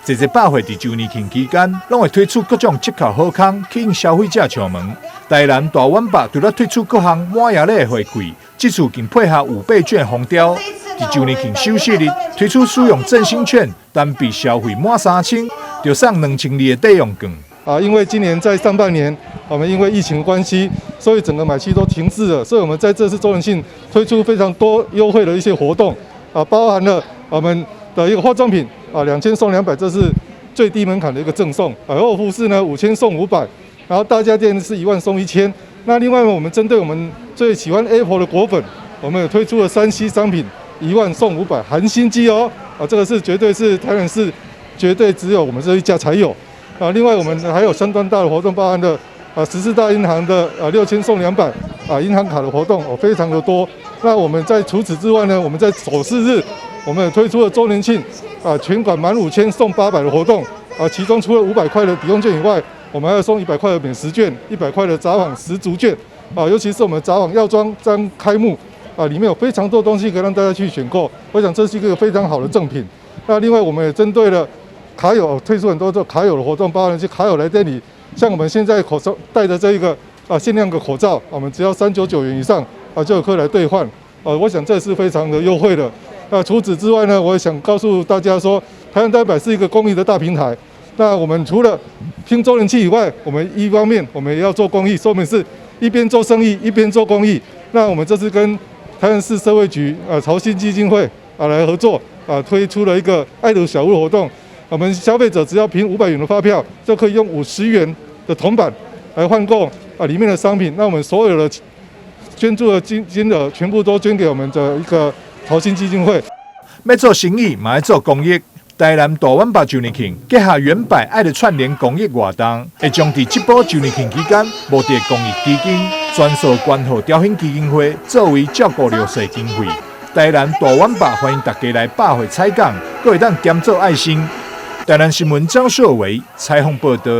这百货伫周年庆期间，拢会推出各种折扣好康，吸引消费者敲门。台南大碗巴除了推出各项满额礼回馈，这次更配合5倍券红雕，伫周年庆休息日推出使用振兴券，单笔消费满3000，就送2000的抵用券。因为今年在上半年，我们因为疫情关系，所以整个买气都停滞了，所以我们在这次周年庆推出非常多优惠的一些活动，包含了我们的一个化妆品，2000送200，这是最低门槛的一个赠送。百货服饰呢，5000送500，然后大家电是1万送1000。那另外呢，我们针对我们最喜欢 Apple 的果粉，我们有推出了3C 商品1万送500，含新机哦，这个是绝对是台南市绝对只有我们这一家才有。另外我们还有相当大的活动，包含了14大银行的6000送200银行卡的活动非常的多。那我们在除此之外呢，我们在首饰日，我们也推出了周年庆全馆满5000送800的活动其中除了500块的抵用券以外，我们还要送100块的免食券，100块的札幌10足券尤其是我们札幌药妆章开幕里面有非常多东西可以让大家去选购，我想这是一个非常好的赠品。那另外我们也针对了卡友推出很多这卡友的活动，包含去卡友来店里，像我们现在口罩戴的这一个限量的口罩，我们只要399元以上就有可以来兑换我想这是非常的优惠的。除此之外呢，我也想告诉大家说，台湾代表是一个公益的大平台。那我们除了拼周年庆以外，我们一方面我们也要做公益，所以我们是一边做生意一边做公益。那我们这次跟台南市社会局潮新基金会来合作推出了一个爱的小物活动。我们消费者只要凭500元的发票，就可以用50元的铜板来换购里面的商品。那我们所有的捐助的金额全部都捐给我们的一个潮新基金会。要做生意，嘛要做公益。台南大碗巴周年庆结合远百爱的串联公益活动，会将伫这波周年庆期间，募集公益基金，专属捐予朝兴基金会，作为照顾弱势经费。台南大碗巴欢迎大家来百货采购，阁会当兼做爱心。台南新闻张硕维采访报道。